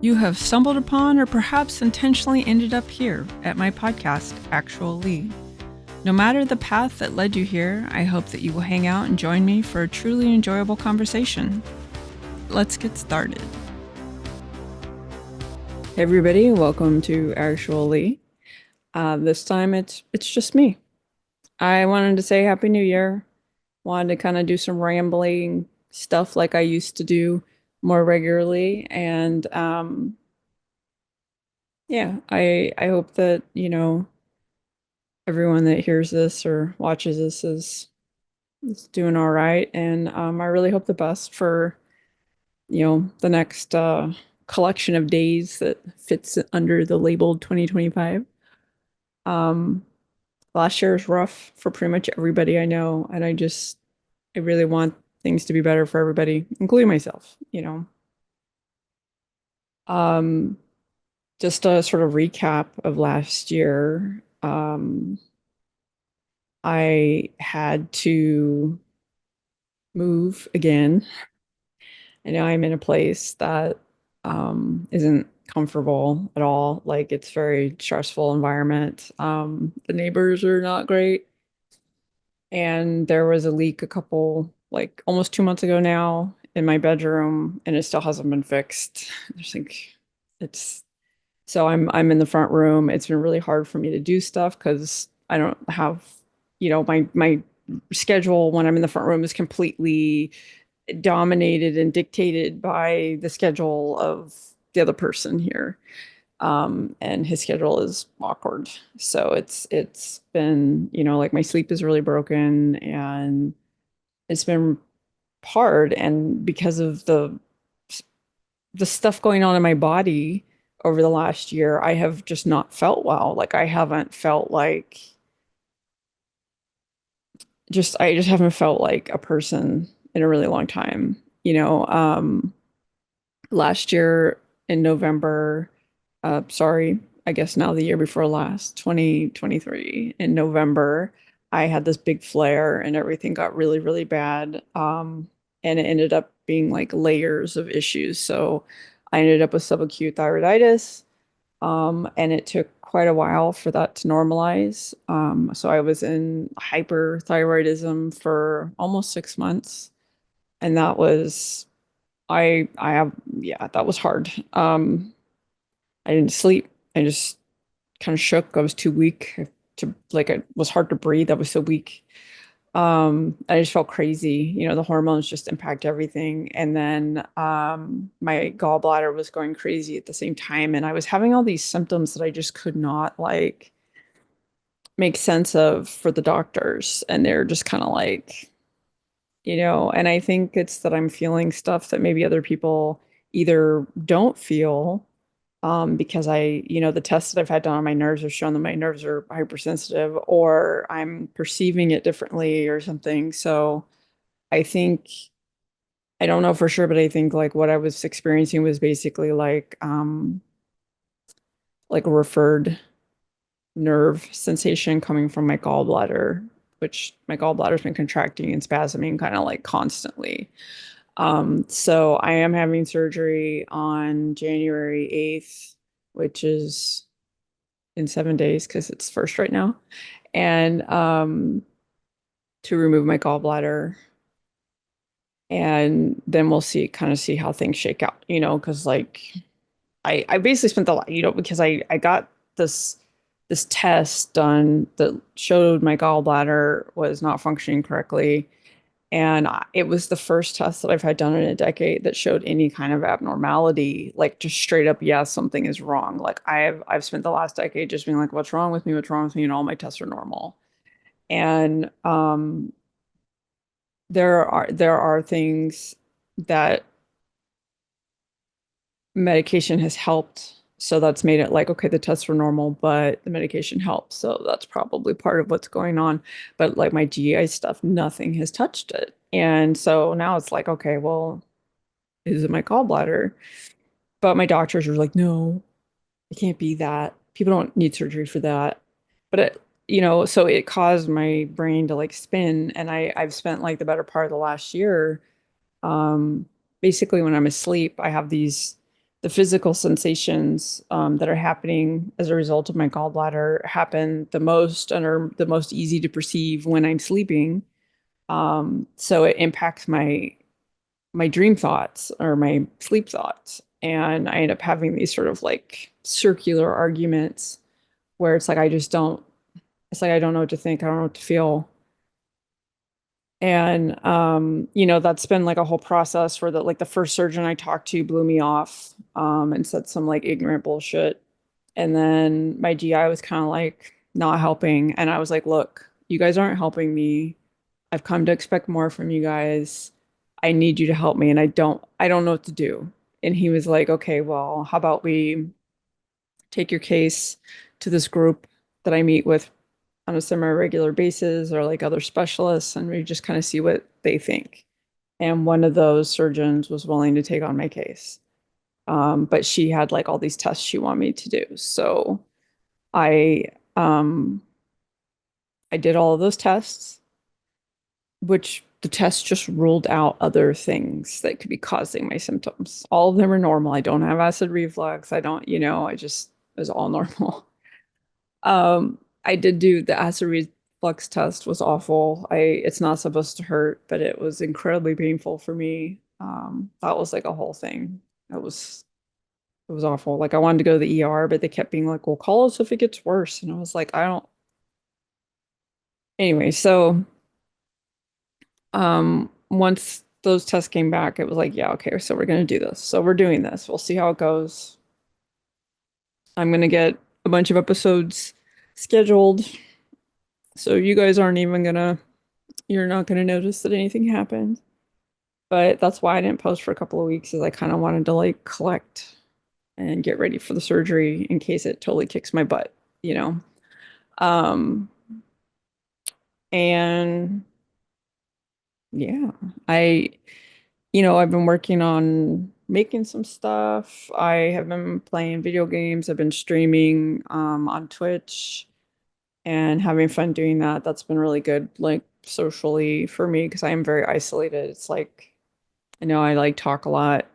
You have stumbled upon or perhaps intentionally ended up here at my podcast, Actual Leigh. No matter the path that led you here, I hope that you will hang out and join me for a truly enjoyable conversation. Let's get started. Hey everybody, welcome to Actual Leigh. This time it's just me. I wanted to say Happy New Year. Wanted to kind of do some rambling stuff like I used to do more regularly. And yeah, I hope that, everyone that hears this or watches this is doing all right. And I really hope the best for, the next collection of days that fits under the label 2025. Um, Last year was rough for pretty much everybody I know, and I really want things to be better for everybody, including myself. Um, just a sort of recap of last year. I had to move again, and now I'm in a place that isn't comfortable at all. Like it's very stressful environment. The neighbors are not great. And there was a leak like almost 2 months ago now in my bedroom, and it still hasn't been fixed. I just think it's so I'm in the front room. It's been really hard for me to do stuff because I don't have, my schedule when I'm in the front room is completely dominated and dictated by the schedule of the other person here. And his schedule is awkward. So it's been, like my sleep is really broken and it's been hard. And because of the stuff going on in my body over the last year, I have just not felt well. Like I haven't felt like I just haven't felt like a person in a really long time. Last year in November, sorry, I guess now the year before last, 2023, in November, I had this big flare and everything got really, really bad. And it ended up being like layers of issues. So I ended up with subacute thyroiditis. And it took quite a while for that to normalize. So I was in hyperthyroidism for almost 6 months. And that was, I have, yeah, that was hard. I didn't sleep. I just kind of shook. I was too weak to like it was hard to breathe. I was so weak. I just felt crazy. The hormones just impact everything. And then my gallbladder was going crazy at the same time. And I was having all these symptoms that I just could not like make sense of for the doctors. And they're just kind of like, and I think it's that I'm feeling stuff that maybe other people either don't feel because the tests that I've had done on my nerves have shown that my nerves are hypersensitive, or I'm perceiving it differently or something. So I think, I don't know for sure, but I think like what I was experiencing was basically like a referred nerve sensation coming from my gallbladder, which my gallbladder's been contracting and spasming kind of like constantly. So I am having surgery on January 8th, which is in 7 days because it's first right now. And to remove my gallbladder. And then we'll see how things shake out, because like I basically spent the lot, because I got this test done that showed my gallbladder was not functioning correctly. And it was the first test that I've had done in a decade that showed any kind of abnormality, like just straight up, yeah, something is wrong. Like I've spent the last decade just being like, what's wrong with me? What's wrong with me? And all my tests are normal. And there are things that medication has helped. So that's made it like, okay, the tests were normal, but the medication helps. So that's probably part of what's going on. But like my GI stuff, nothing has touched it. And so now it's like, okay, well, is it my gallbladder? But my doctors are like, no, it can't be that. People don't need surgery for that. But so it caused my brain to like spin. And I've spent like the better part of the last year, basically when I'm asleep, I have the physical sensations that are happening as a result of my gallbladder happen the most and are the most easy to perceive when I'm sleeping. So it impacts my dream thoughts or my sleep thoughts. And I end up having these sort of like circular arguments where it's like I just don't, it's like I don't know what to think, I don't know what to feel. And that's been like a whole process where the first surgeon I talked to blew me off and said some like ignorant bullshit. And then my GI was kind of like not helping. And I was like, look, you guys aren't helping me. I've come to expect more from you guys. I need you to help me and I don't know what to do. And he was like, okay, well, how about we take your case to this group that I meet with on a semi-regular basis or like other specialists and we just kind of see what they think. And one of those surgeons was willing to take on my case. But she had like all these tests she wanted me to do. So I um I did all of those tests, which the test just ruled out other things that could be causing my symptoms. All of them are normal. I don't have acid reflux. I don't, I just it was all normal. I did do the acid reflux test was awful. It's not supposed to hurt, but it was incredibly painful for me. That was like a whole thing. It was awful. Like I wanted to go to the ER, but they kept being like, "Well, call us if it gets worse." And I was like, I don't. Anyway, so once those tests came back, it was like, yeah, okay, so we're gonna do this. So we're doing this. We'll see how it goes. I'm gonna get a bunch of episodes scheduled. So you guys aren't even gonna you're not gonna notice that anything happened. But that's why I didn't post for a couple of weeks, is I kind of wanted to like collect and get ready for the surgery in case it totally kicks my butt, you know. Um, and yeah, I, I've been working on making some stuff. I have been playing video games. I've been streaming on Twitch and having fun doing that. That's been really good, like socially for me, because I am very isolated. It's like, I know I like talk a lot.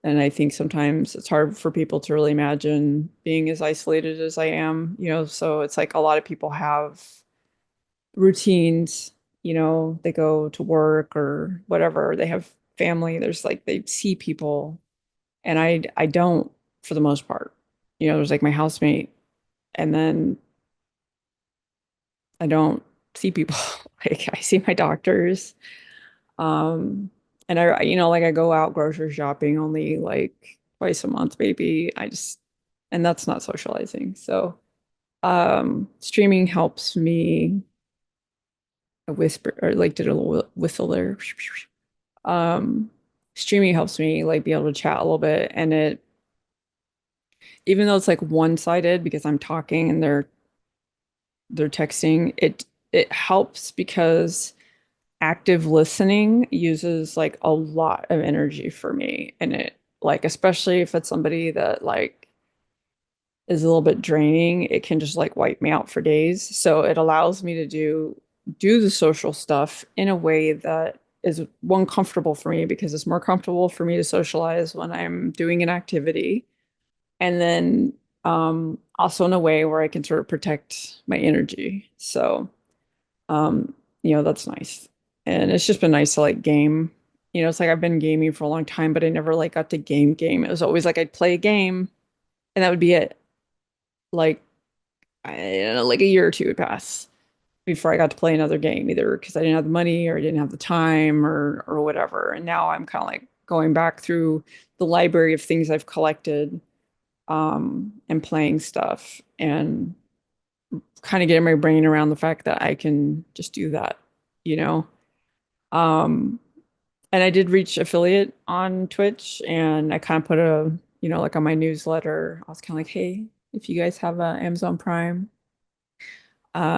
And I think sometimes it's hard for people to really imagine being as isolated as I am, so it's like a lot of people have routines, they go to work or whatever, they have family, there's like they see people, and I don't for the most part. There's like my housemate, and then I don't see people. Like I see my doctors. And like I go out grocery shopping only like twice a month, maybe. And that's not socializing. So, streaming helps me whisper or like did a little whistle there. Um, Streaming helps me like be able to chat a little bit. And even though it's like one-sided because I'm talking and they're texting, it helps because active listening uses like a lot of energy for me. And it like, especially if it's somebody that like is a little bit draining, it can just like wipe me out for days. So it allows me to do the social stuff in a way that is one comfortable for me, because it's more comfortable for me to socialize when I'm doing an activity. And then also in a way where I can sort of protect my energy. So um, that's nice. And it's just been nice to like game. It's like I've been gaming for a long time, but I never like got to game. It was always like I'd play a game and that would be it. Like I don't know, like a year or two would pass before I got to play another game, either because I didn't have the money or I didn't have the time or whatever. And now I'm kind of like going back through the library of things I've collected and playing stuff and kind of getting my brain around the fact that I can just do that, you know? Um, and I did reach affiliate on Twitch, and I kind of put like on my newsletter, I was kind of like, hey, if you guys have Amazon Prime,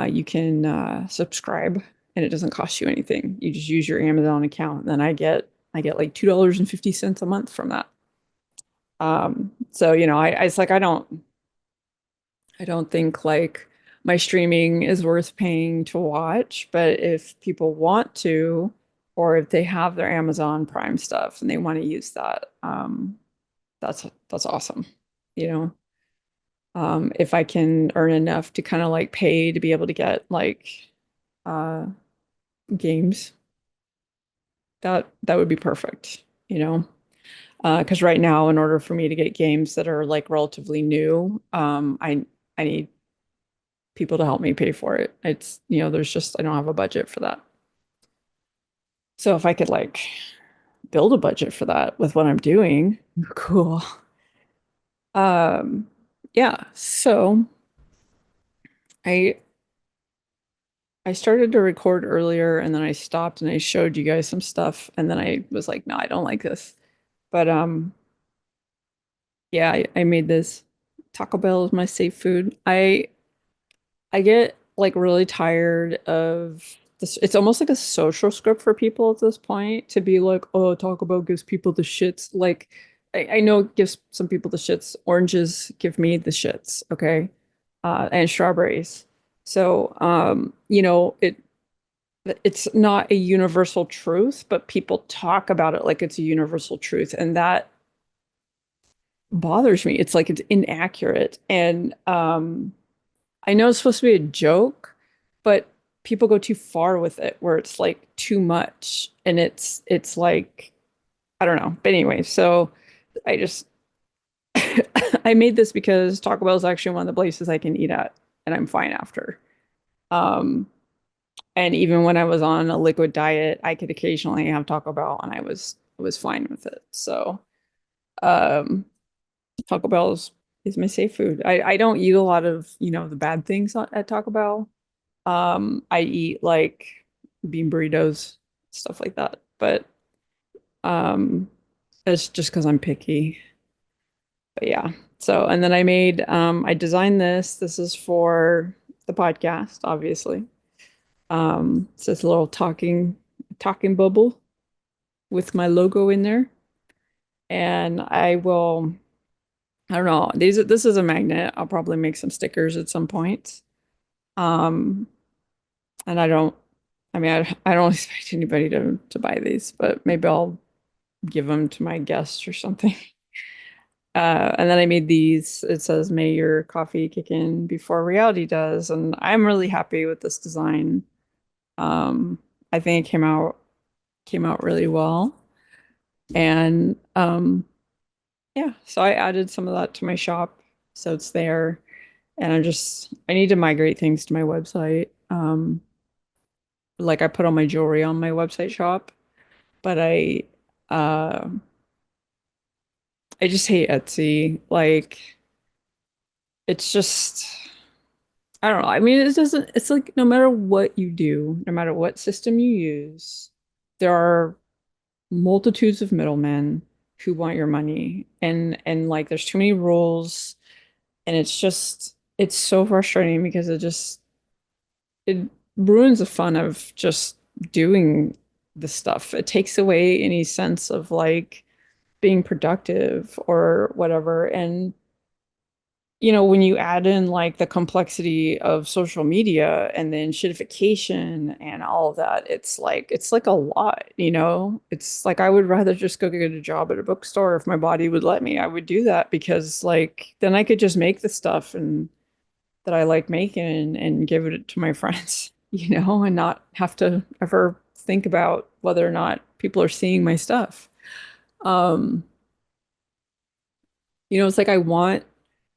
you can subscribe and it doesn't cost you anything. You just use your Amazon account, and then I get like $2.50 a month from that. So it's like I don't think like my streaming is worth paying to watch, but if people want to, or if they have their Amazon Prime stuff and they want to use that, that's awesome. You know, if I can earn enough to kind of like pay to be able to get like uh games, that would be perfect, you know. Because right now, in order for me to get games that are like relatively new, I need people to help me pay for it. It's, there's just I don't have a budget for that. So if I could like build a budget for that with what I'm doing, cool. Um, yeah. So I I started to record earlier and then I stopped and I showed you guys some stuff and then I was like, no, I don't like this. But yeah, I made this. Taco Bell is my safe food. I get like really tired of this. It's almost like a social script for people at this point to be like, oh, Taco Bell gives people the shits. Like, I know it gives some people the shits. Oranges give me the shits, okay? And strawberries. So, it's not a universal truth, but people talk about it like it's a universal truth, and that bothers me. It's like it's inaccurate. And I know it's supposed to be a joke, but people go too far with it where it's like too much and it's like I don't know. But anyway, so I just I made this because Taco Bell is actually one of the places I can eat at and I'm fine after. Um and even when I was on a liquid diet, I could occasionally have Taco Bell and I was fine with it. So um Taco Bell is my safe food. I don't eat a lot of, the bad things at Taco Bell. I eat like bean burritos, stuff like that. But um, it's just because I'm picky. But yeah. So, and then I designed this. This is for the podcast, obviously. It's this little talking bubble with my logo in there. And I don't know, this is a magnet. I'll probably make some stickers at some point. Um, and I don't expect anybody to buy these, but maybe I'll give them to my guests or something. And then I made these. It says, "May your coffee kick in before reality does," and I'm really happy with this design. Um, I think it came out really well, and yeah. So I added some of that to my shop, so it's there. And I need to migrate things to my website. Like I put all my jewelry on my website shop, but uh I just hate Etsy. Like it's just I don't know. I mean, it's like no matter what you do, no matter what system you use, there are multitudes of middlemen who want your money. And like there's too many rules and it's so frustrating because it ruins the fun of just doing the stuff. It takes away any sense of like being productive or whatever. And when you add in like the complexity of social media and then shitification and all of that, it's like a lot. It's like I would rather just go get a job at a bookstore if my body would let me. I would do that because like then I could just make the stuff and that I like making and give it to my friends, and not have to ever think about whether or not people are seeing my stuff. Um, it's like I want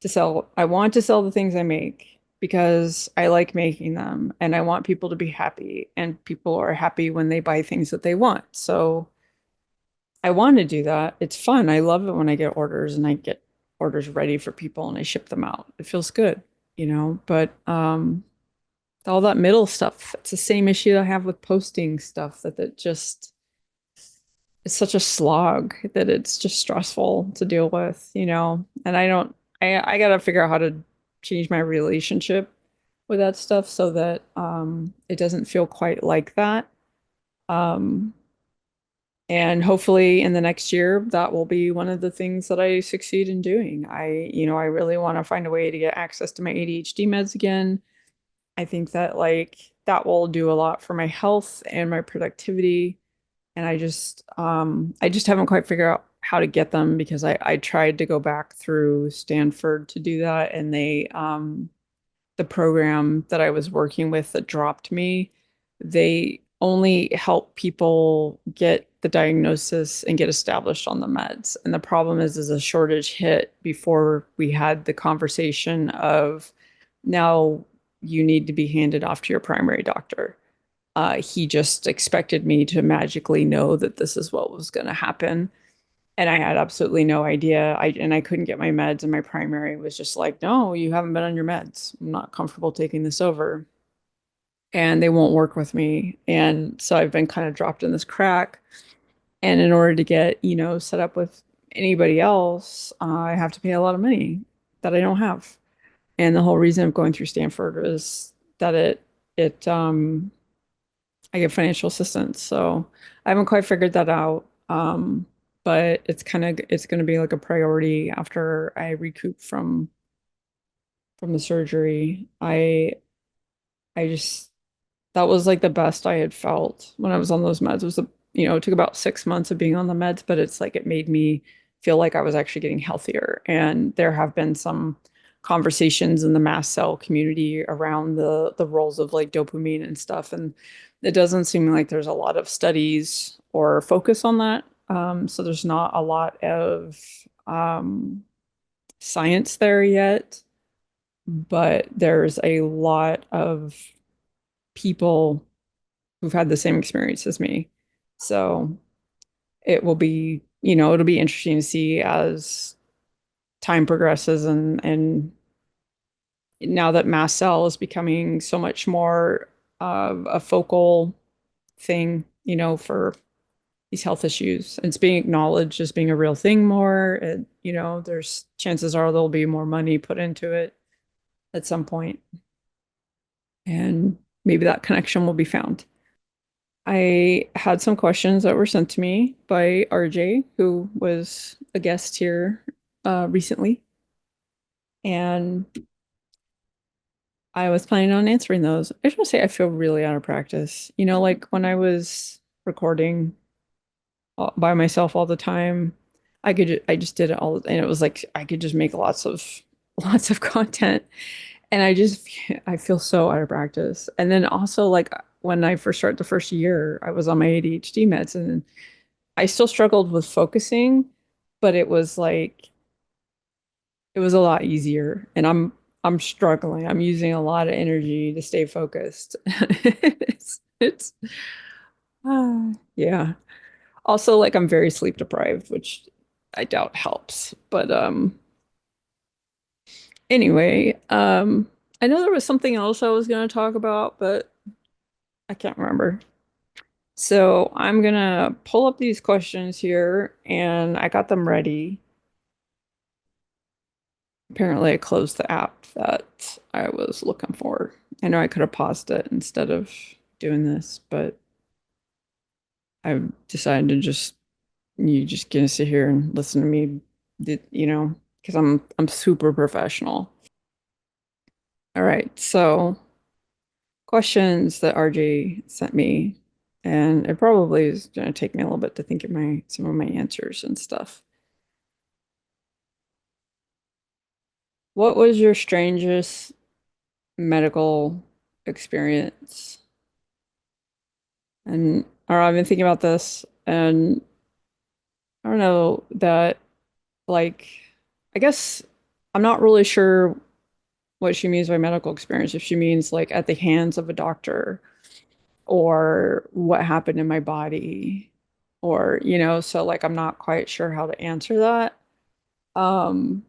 to sell the things I make because I like making them and I want people to be happy and people are happy when they buy things that they want. So I want to do that. It's fun. I love it when I get orders and I get orders ready for people and I ship them out. It feels good. But all that middle stuff, it's the same issue I have with posting stuff that just it's such a slog that it's just stressful to deal with. And I gotta figure out how to change my relationship with that stuff so that it doesn't feel quite like that. Um and hopefully in the next year that will be one of the things that I succeed in doing. I really want to find a way to get access to my ADHD meds again. I think that like that will do a lot for my health and my productivity. And I just haven't quite how to get them because I tried to go back through Stanford to do that, and the program that I was working with that dropped me, they only help people get the diagnosis and get established on the meds. And the problem is a shortage hit before we had the conversation of now you need to be handed off to your primary doctor. He just expected me to magically know that this is what was going to happen. And I had absolutely no idea. I couldn't get my meds, and my primary was just like, "No, you haven't been on your meds. I'm not comfortable taking this over." And they won't work with me. And so I've been kind of dropped in this crack. And in order to get, set up with anybody else, I have to pay a lot of money that I don't have. And the whole reason of going through Stanford is that I get financial assistance. So I haven't quite figured that out. But it's going to be like a priority after I recoup from the surgery. I just that was like the best I had felt when I was on those meds. It was it took about 6 months of being on the meds, but it's like it made me feel like I was actually getting healthier. And there have been some conversations in the mast cell community around the roles of like dopamine and stuff. And it doesn't seem like there's a lot of studies or focus on that. So there's not a lot of um, science there yet, but there's a lot of people who've had the same experience as me. So it'll be interesting to see as time progresses and now that mast cell is becoming so much more of a focal thing, for these health issues. And it's being acknowledged as being a real thing more. And, there's chances are there'll be more money put into it at some point, and maybe that connection will be found. I had some questions that were sent to me by RJ, who was a guest here recently, and I was planning on answering those. I just want to say I feel really out of practice. Like when I was recording by myself all the time, I just did it all, and it was like I could just make lots of lots of content, and I feel so out of practice. And then also like when I first started the first year, I was on my ADHD meds, and I still struggled with focusing, but it was a lot easier. And I'm struggling. I'm using a lot of energy to stay focused. It's yeah. Also, like I'm very sleep deprived, which I doubt helps. But anyway, I know there was something else I was going to talk about, but I can't remember. So I'm gonna pull up these questions here, and I got them ready. Apparently, I closed the app that I was looking for. I know I could have paused it instead of doing this, but I've decided to you just gonna sit here and listen to me, because I'm super professional. All right, so questions that RJ sent me, and it probably is gonna take me a little bit to think of some of my answers and stuff. What was your strangest medical experience? And or I've been thinking about this, and I don't know that like I guess I'm not really sure what she means by medical experience. If she means like at the hands of a doctor or what happened in my body or so like I'm not quite sure how to answer that. Um,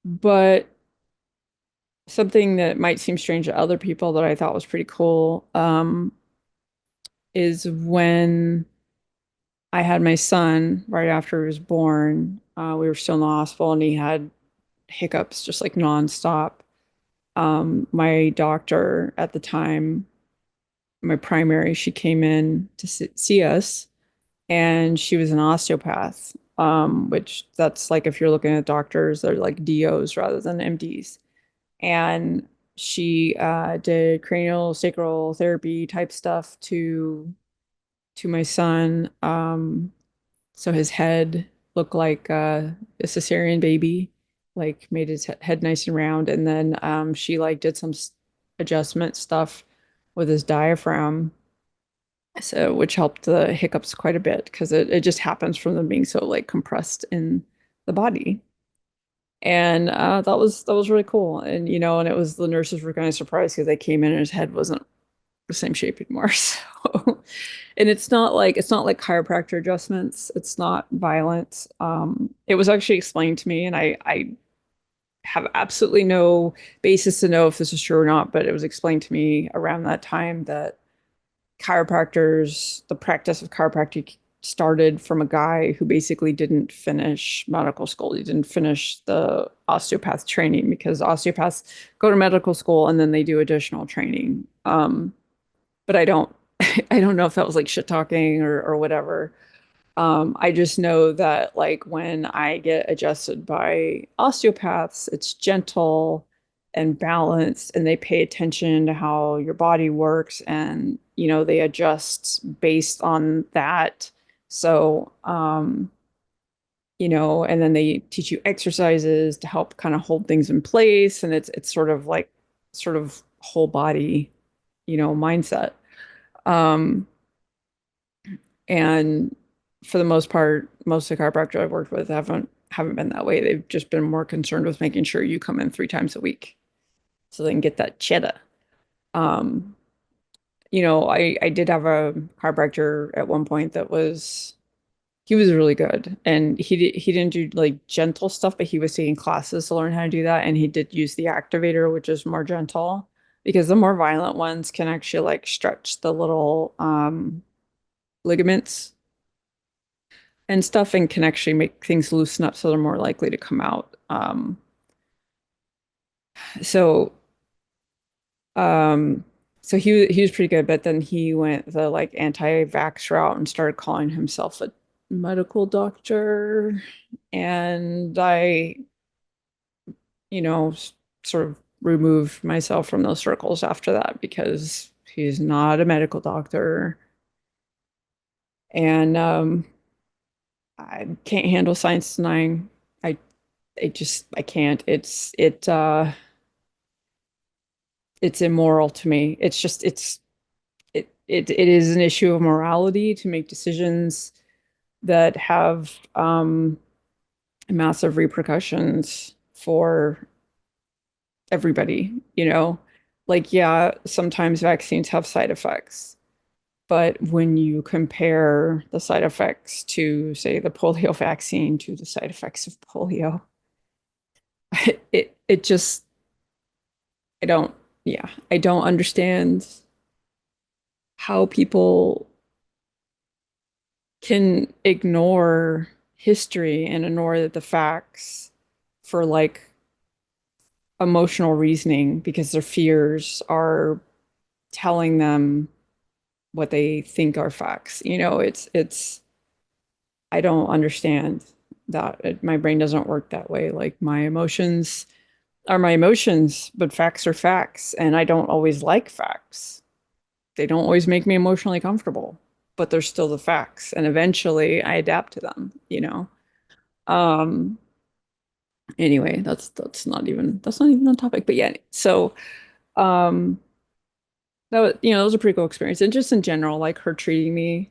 but something that might seem strange to other people that I thought was pretty cool is when I had my son right after he was born. We were still in the hospital and he had hiccups just like nonstop. My doctor at the time, my primary, she came in to see us, and she was an osteopath, which that's like if you're looking at doctors, they're like DOs rather than MDs. And she did cranial sacral therapy type stuff to to my son. So his head looked like a cesarean baby, like made his head nice and round. And then she like did some adjustment stuff with his diaphragm, so which helped the hiccups quite a bit because it just happens from them being so like compressed in the body. And that was really cool. And and it was the nurses were kind of surprised because they came in and his head wasn't the same shape anymore. So, and it's not like chiropractor adjustments. It's not violent. It was actually explained to me, and I have absolutely no basis to know if this is true or not, but it was explained to me around that time that the practice of chiropractic started from a guy who basically didn't finish medical school. He didn't finish the osteopath training because osteopaths go to medical school and then they do additional training. But I don't I don't know if that was like shit talking or whatever. I just know that like when I get adjusted by osteopaths, it's gentle and balanced, and they pay attention to how your body works, and they adjust based on that. So, and then they teach you exercises to help kind of hold things in place, and it's sort of whole body, mindset. Um, And for the most part, most of the chiropractors I've worked with haven't been that way. They've just been more concerned with making sure you come in 3 times a week so they can get that cheddar. Um, I did have a chiropractor at one point that he was really good, and he didn't do like gentle stuff, but he was taking classes to learn how to do that, and he did use the activator, which is more gentle because the more violent ones can actually like stretch the little ligaments and stuff and can actually make things loosen up so they're more likely to come out. So um so he was pretty good, but then he went the like anti-vax route and started calling himself a medical doctor. And I, sort of removed myself from those circles after that because he's not a medical doctor. And I can't handle science denying. I I can't. It's immoral to me. It is an issue of morality to make decisions that have massive repercussions for everybody, Like, yeah, sometimes vaccines have side effects, but when you compare the side effects to, say, the polio vaccine to the side effects of polio, it just I don't yeah, I don't understand how people can ignore history and ignore the facts for like emotional reasoning because their fears are telling them what they think are facts. It's I don't understand that. My brain doesn't work that way. Like my emotions are my emotions, but facts are facts, and I don't always like facts. They don't always make me emotionally comfortable, but they're still the facts, and eventually I adapt to them. Um, anyway, that's not even on topic, but yeah. So, um, that was a pretty cool experience, and just in general, like her treating me,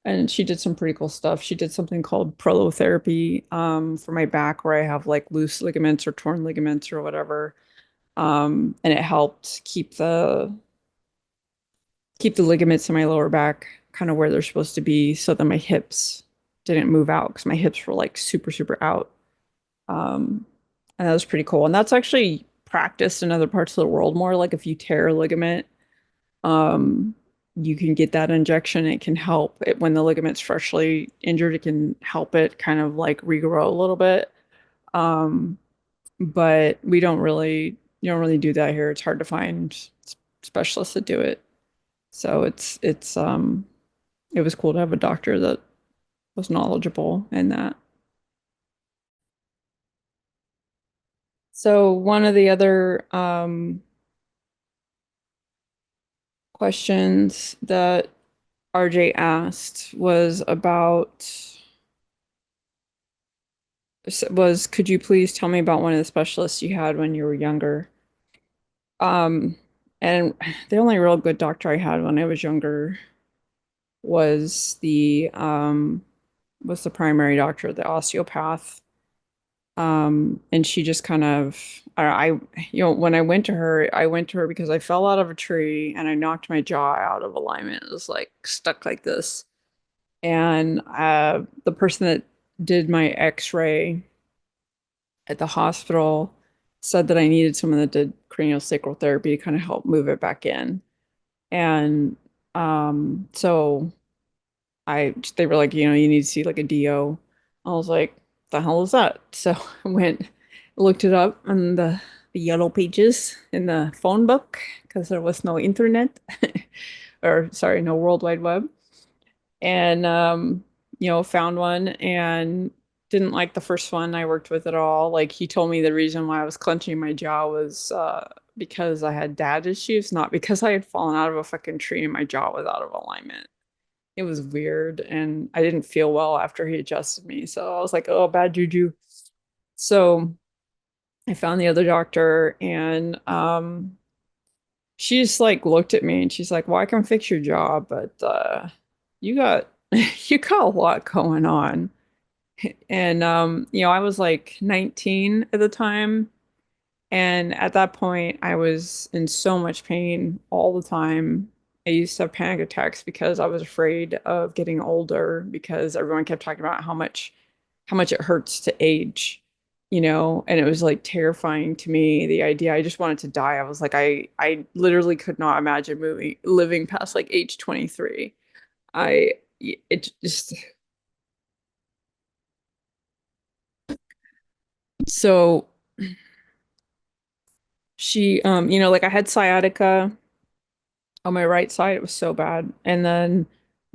and she did some pretty cool stuff. She did something called prolotherapy, for my back, where I have like loose ligaments or torn ligaments or whatever, and it helped keep the ligaments in my lower back kind of where they're supposed to be, so that my hips didn't move out because my hips were like super, super out. Um, and that was pretty cool. And that's actually practiced in other parts of the world more. Like if you tear a ligament, um, you can get that injection. It can help it when the ligament's freshly injured. It can help it kind of like regrow a little bit. Um, but you don't really do that here. It's hard to find specialists that do it. So it was cool to have a doctor that was knowledgeable in that. So one of the other questions that RJ asked was about was could you please tell me about one of the specialists you had when you were younger? Um, and the only real good doctor I had when I was younger was the primary doctor, the osteopath. And she just kind of when I went to her because I fell out of a tree and I knocked my jaw out of alignment. It was like stuck like this. And the person that did my x-ray at the hospital said that I needed someone that did craniosacral therapy to kind of help move it back in. And so they were like, you need to see like a DO. I was like, the hell is that? So I went, looked it up on the yellow pages in the phone book because there was no internet or sorry, no World Wide Web. And found one and didn't like the first one I worked with at all. Like he told me the reason why I was clenching my jaw was because I had dad issues, not because I had fallen out of a fucking tree and my jaw was out of alignment. It was weird and I didn't feel well after he adjusted me. So I was like, oh, bad juju. So I found the other doctor and she just like looked at me and she's like, well, I can fix your jaw, but you got you got a lot going on. And I was like 19 at the time. And at that point, I was in so much pain all the time. I used to have panic attacks because I was afraid of getting older because everyone kept talking about how much it hurts to age, and it was like terrifying to me, the idea. I just wanted to die. I was like, I literally could not imagine living past like age 23. I it just so she like I had sciatica on my right side. It was so bad. And then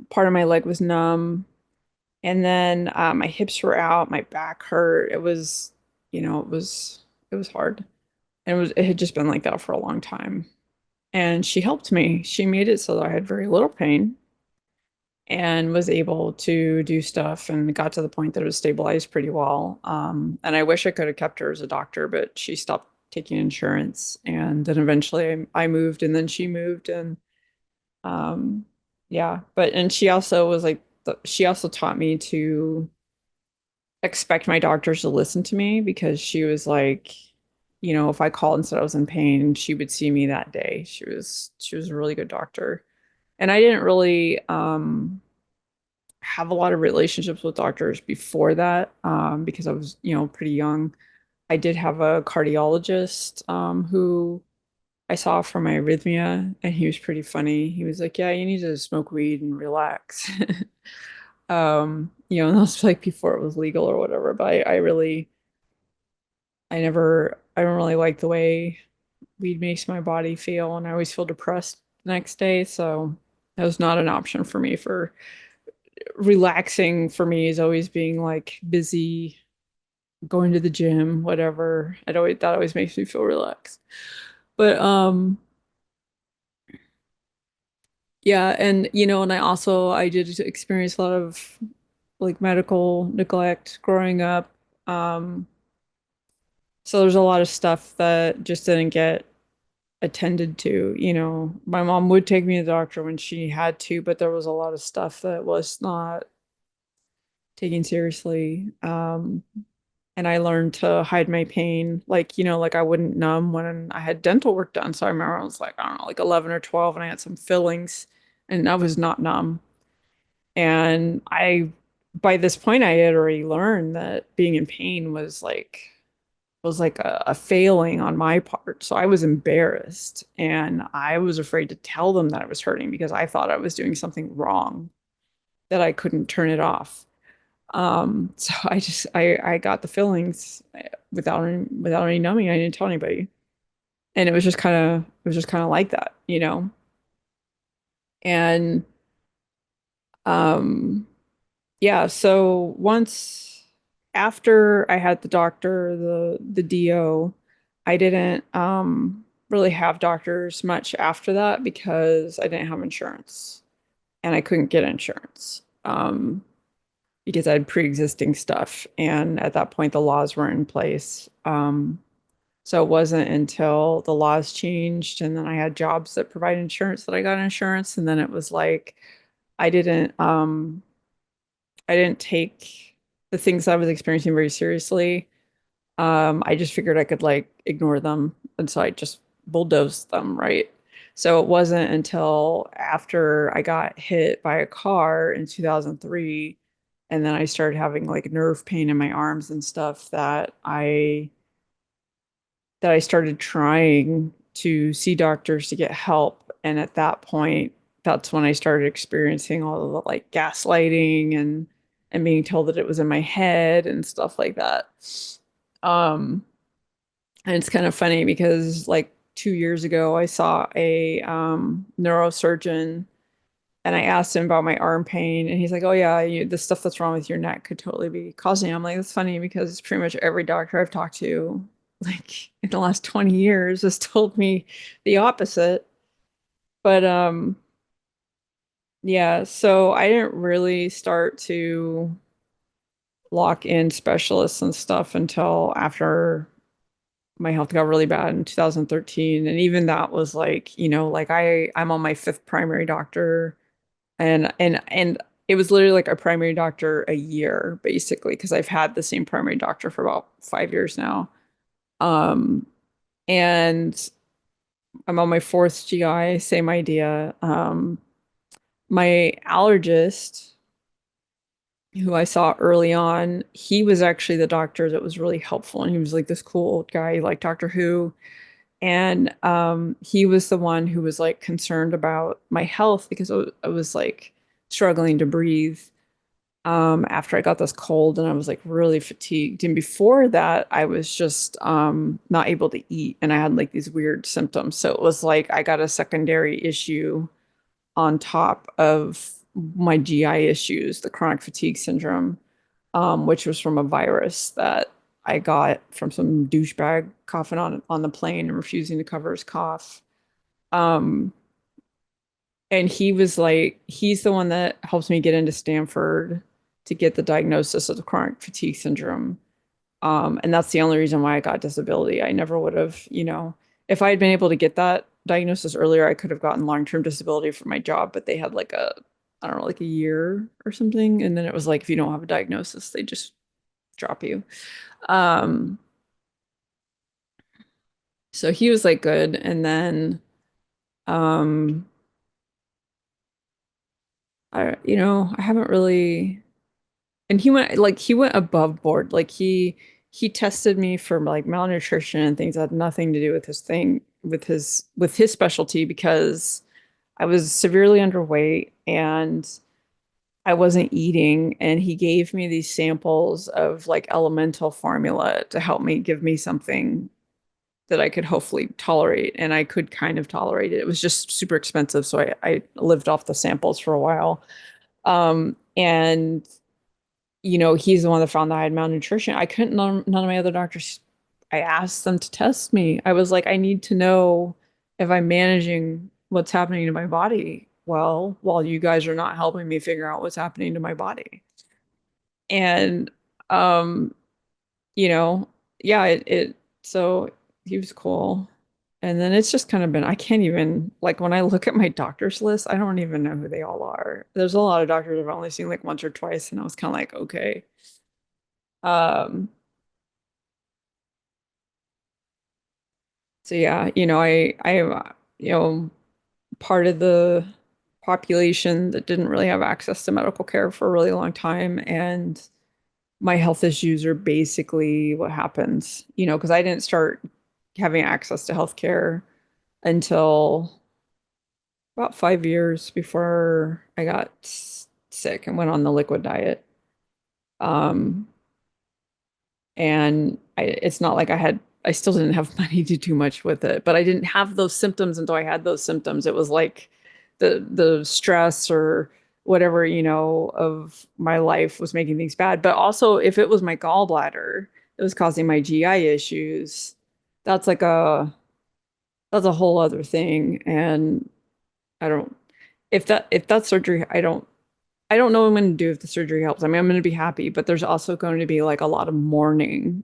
part of my leg was numb. And then my hips were out, my back hurt. It was hard. And it had just been like that for a long time. And she helped me. She made it so that I had very little pain and was able to do stuff and got to the point that it was stabilized pretty well. And I wish I could have kept her as a doctor, but she stopped taking insurance. And then eventually I moved and then she moved and Um, yeah, and she also was like, she also taught me to expect my doctors to listen to me because she was like, if I called and said I was in pain, she would see me that day. She was a really good doctor. And I didn't really have a lot of relationships with doctors before that because I was, pretty young. I did have a cardiologist who I saw for my arrhythmia, and he was pretty funny. He was like, "Yeah, you need to smoke weed and relax." And that was like before it was legal or whatever. But I don't really like the way weed makes my body feel, and I always feel depressed the next day. So that was not an option for me. For relaxing for me is always being like busy, going to the gym, whatever. That always makes me feel relaxed. But yeah, and I did experience a lot of like medical neglect growing up. Um, so there's a lot of stuff that just didn't get attended to. My mom would take me to the doctor when she had to, but there was a lot of stuff that was not taken seriously. And I learned to hide my pain, like I wouldn't numb when I had dental work done. So I remember I was like, I don't know, like 11 or 12, and I had some fillings, and I was not numb. And by this point, I had already learned that being in pain was like a failing on my part. So I was embarrassed and I was afraid to tell them that I was hurting because I thought I was doing something wrong that I couldn't turn it off. So I got the fillings without any numbing. I didn't tell anybody. And it was just kind of like that, And um yeah, so once after I had the doctor, the DO, I didn't really have doctors much after that because I didn't have insurance. and I couldn't get insurance because I had pre-existing stuff. And at that point, the laws weren't in place. So it wasn't until the laws changed and then I had jobs that provide insurance that I got insurance. And then it was like I didn't I didn't take the things I was experiencing very seriously. I just figured I could like ignore them. And so I just bulldozed them, right? So it wasn't until after I got hit by a car in 2003 and then I started having like nerve pain in my arms and stuff that I started trying to see doctors to get help. And at that point, that's when I started experiencing all of the like gaslighting and being told that it was in my head and stuff like that. Um, and it's kind of funny because like 2 years ago, I saw a neurosurgeon and I asked him about my arm pain, and he's like, "Oh yeah, the stuff that's wrong with your neck could totally be causing it." I'm like, "That's funny because it's pretty much every doctor I've talked to, like in the last 20 years, has told me the opposite." But yeah, so I didn't really start to lock in specialists and stuff until after my health got really bad in 2013, and even that was like, like I'm on my fifth primary doctor. And it was literally like a primary doctor a year, basically, because I've had the same primary doctor for about 5 years now. Um, and I'm on my fourth GI, same idea. My allergist, who I saw early on, he was actually the doctor that was really helpful. And he was like this cool old guy, like Doctor Who. And he was the one who was like concerned about my health because I was like struggling to breathe after I got this cold and I was like really fatigued. And before that, I was just not able to eat and I had like these weird symptoms. So it was like I got a secondary issue on top of my GI issues, the chronic fatigue syndrome, which was from a virus that I got from some douchebag coughing on the plane and refusing to cover his cough. Um, and he was like, he's the one that helps me get into Stanford to get the diagnosis of the chronic fatigue syndrome. And that's the only reason why I got disability. I never would have, if I had been able to get that diagnosis earlier, I could have gotten long-term disability for my job, but they had like I don't know, like a year or something. And then it was like, if you don't have a diagnosis, they just drop you. Um, so he was like good. And then, um, I haven't really. And he went above board. Like he tested me for like malnutrition and things that had nothing to do with his thing with his specialty because I was severely underweight and I wasn't eating and he gave me these samples of like elemental formula to help me give me something that I could hopefully tolerate and I could kind of tolerate it. It was just super expensive, so I lived off the samples for a while. And he's the one that found that I had malnutrition. I couldn't, none of my other doctors, I asked them to test me. I was like, I need to know if I'm managing what's happening to my body well, while you guys are not helping me figure out what's happening to my body. And, um, you know, yeah, so he was cool. And then it's just kind of been, I can't even, like, when I look at my doctor's list, I don't even know who they all are. There's a lot of doctors I've only seen like once or twice, and I was kind of like, okay. Um, so yeah, I am, part of the population that didn't really have access to medical care for a really long time, and my health issues are basically what happens, because I didn't start having access to healthcare until about 5 years before I got sick and went on the liquid diet. Um, and it's not like I still didn't have money to do much with it, but I didn't have those symptoms until I had those symptoms. It was like the stress or whatever, of my life was making things bad. But also if it was my gallbladder that was causing my GI issues, that's like that's a whole other thing. And I don't, if that surgery, I don't know what I'm going to do if the surgery helps. I mean, I'm going to be happy, but there's also going to be like a lot of mourning,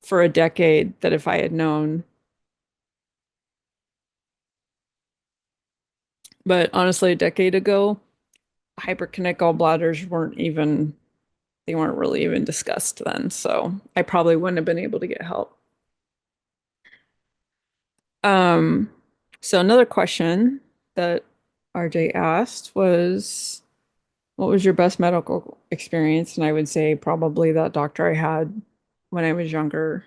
for a decade that if I had known. But honestly, a decade ago, hyperkinetic gallbladders they weren't really even discussed then. So I probably wouldn't have been able to get help. Um, so another question that RJ asked was, what was your best medical experience? And I would say probably that doctor I had when I was younger,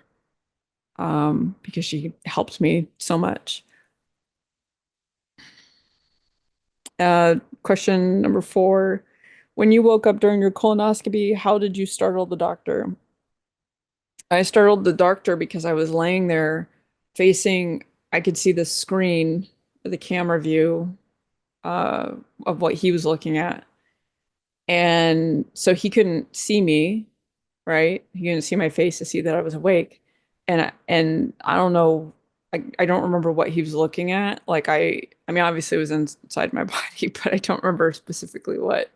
because she helped me so much. Question number four. When you woke up during your colonoscopy, how did you startle the doctor? I startled the doctor because I was laying there facing, I could see the screen, the camera view, uh, of what he was looking at. And so he couldn't see me, right? He couldn't see my face to see that I was awake. And I don't know, I don't remember what he was looking at. I mean, obviously it was inside my body, but I don't remember specifically what.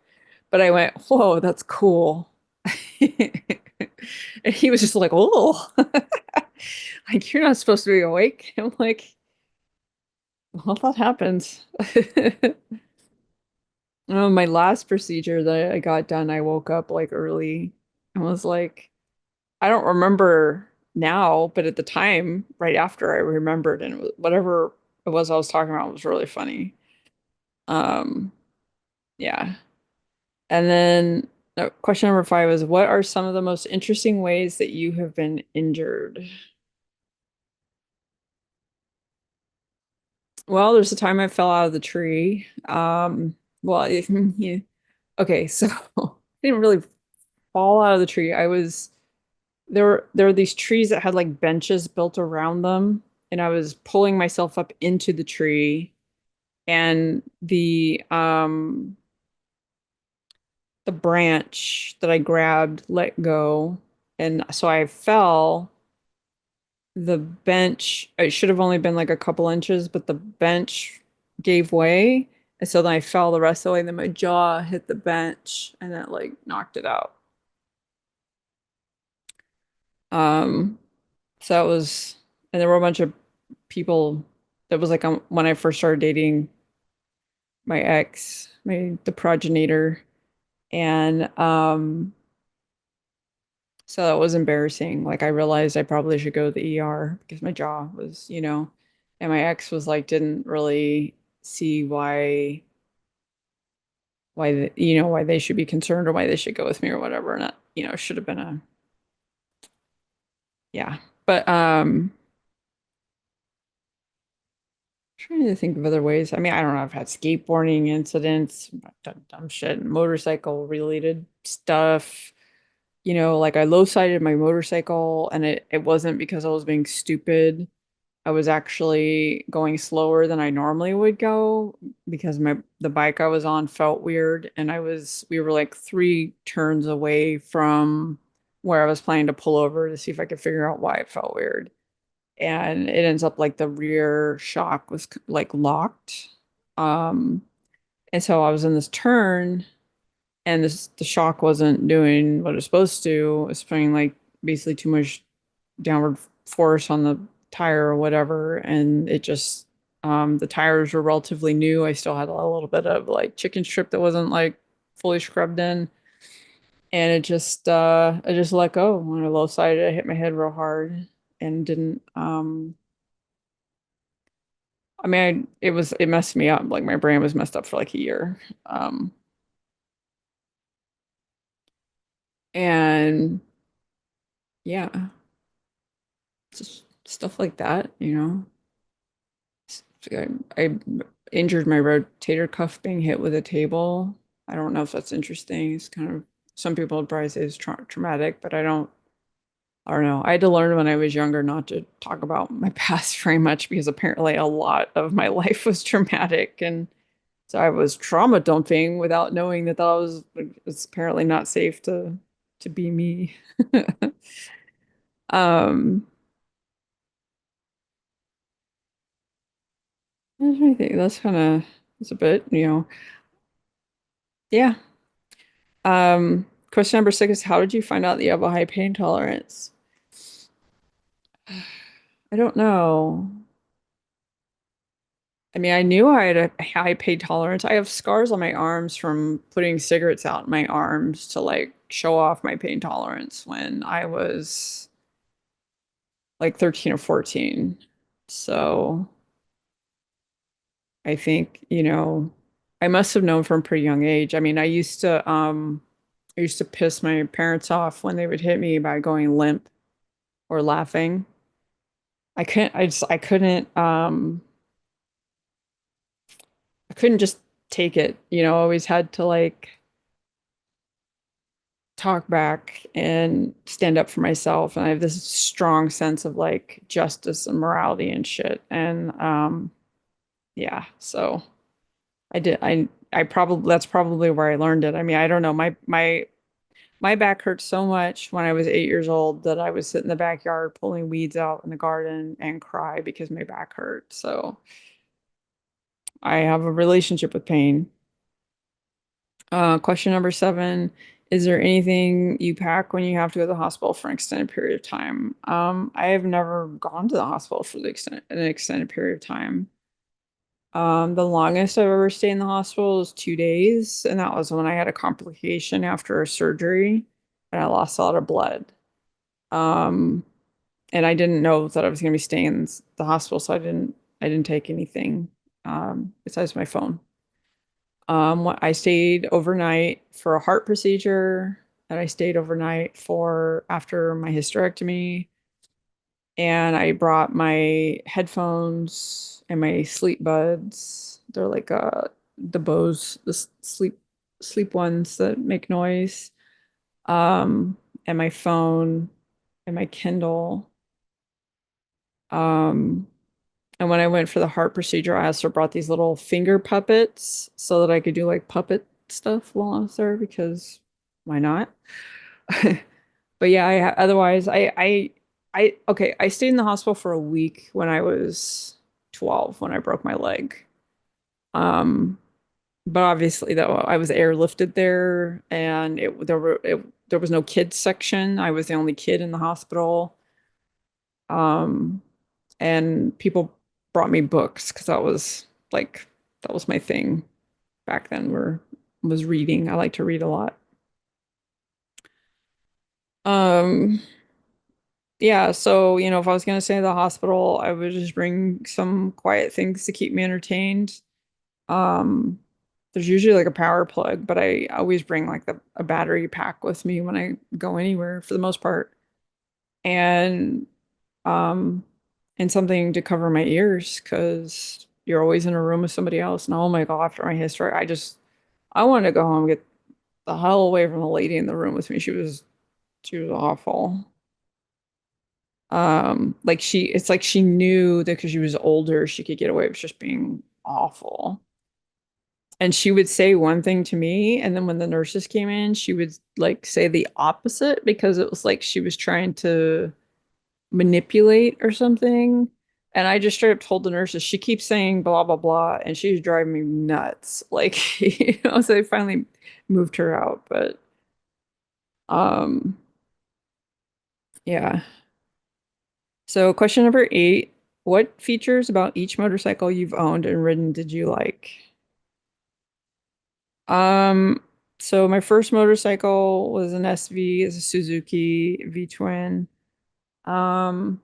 But I went, whoa, that's cool. And he was just like, oh, like you're not supposed to be awake. I'm like, well, that happens. My last procedure that I got done, I woke up like early and was like, I don't remember now, but at the time, right after I remembered, and whatever it was I was talking about was really funny. Um, yeah. And then question number five is, what are some of the most interesting ways that you have been injured? Well, there's a time I fell out of the tree. Well, yeah. Okay, so I didn't really fall out of the tree. There were these trees that had like benches built around them, and I was pulling myself up into the tree, and the branch that I grabbed let go, and so I fell. The bench, it should have only been like a couple inches, but the bench gave way. And so then I fell the rest of the way, and then my jaw hit the bench and that like knocked it out. Um, so that was, and there were a bunch of people that was like when I first started dating my ex, the progenitor. And so that was embarrassing. Like I realized I probably should go to the ER because my jaw was, and my ex was like, didn't really see why they should be concerned or why they should go with me or whatever. And that, should have been yeah. But trying to think of other ways. I mean, I don't know. I've had skateboarding incidents, I've done dumb shit, motorcycle related stuff. Like I low-sided my motorcycle and it wasn't because I was being stupid. I was actually going slower than I normally would go because the bike I was on felt weird, and we were like three turns away from where I was planning to pull over to see if I could figure out why it felt weird. And it ends up like the rear shock was like locked. Um, and so I was in this turn, and the shock wasn't doing what it was supposed to. It was putting like basically too much downward force on the tire or whatever, and it just the tires were relatively new. I still had a little bit of like chicken strip that wasn't like fully scrubbed in, and I just let go when I low sided. I hit my head real hard and didn't I mean it messed me up. Like my brain was messed up for like a year. And yeah, just stuff like that. I injured my rotator cuff being hit with a table. I don't know if that's interesting. It's kind of some people would probably say it's traumatic, but I don't know. I had to learn when I was younger not to talk about my past very much because apparently a lot of my life was traumatic, and so I was trauma dumping without knowing that it's apparently not safe to be me. Um, I think that's kind of it's a bit, yeah. Question number six is how did you find out that you have a high pain tolerance? I don't know. I mean, I knew I had a high pain tolerance. I have scars on my arms from putting cigarettes out in my arms to like show off my pain tolerance when I was like 13 or 14. So I think, I must have known from a pretty young age. I mean, I used to piss my parents off when they would hit me by going limp or laughing. I couldn't just take it, I always had to like talk back and stand up for myself. And I have this strong sense of like justice and morality and shit. And yeah, so I probably that's probably where I learned it. I mean, I don't know. My back hurt so much when I was 8 years old that I would sit in the backyard pulling weeds out in the garden and cry because my back hurt. So I have a relationship with pain. Question number seven. Is there anything you pack when you have to go to the hospital for an extended period of time? I have never gone to the hospital for an extended period of time. The longest I've ever stayed in the hospital was 2 days, and that was when I had a complication after a surgery and I lost a lot of blood. Um, and I didn't know that I was going to be staying in the hospital, so I didn't take anything besides my phone. I stayed overnight for a heart procedure, and I stayed overnight for after my hysterectomy. And I brought my headphones and my sleep buds. They're like the Bose, sleep ones that make noise. And my phone and my Kindle. Um, and when I went for the heart procedure, I also brought these little finger puppets so that I could do like puppet stuff while I was there because why not? But yeah, otherwise okay, I stayed in the hospital for a week when I was 12 when I broke my leg. Um, but obviously though I was airlifted there and there was no kids section. I was the only kid in the hospital. Um, and people brought me books because that was my thing back then were was reading. I like to read a lot. Um, yeah, so if I was gonna stay in the hospital, I would just bring some quiet things to keep me entertained. Um, there's usually like a power plug, but I always bring like a battery pack with me when I go anywhere for the most part. And um and something to cover my ears because you're always in a room with somebody else. And oh my God, after my history, I wanted to go home and get the hell away from the lady in the room with me. She was awful. Like it's like she knew that because she was older, she could get away with just being awful. And she would say one thing to me, and then when the nurses came in, she would like say the opposite because it was like she was trying to manipulate or something. And I just straight up told the nurses, she keeps saying blah, blah, blah. And she's driving me nuts. Like, so they finally moved her out. But um, yeah. So question number eight, what features about each motorcycle you've owned and ridden did you like? Um, so my first motorcycle was an SV, is a Suzuki V-twin. Um,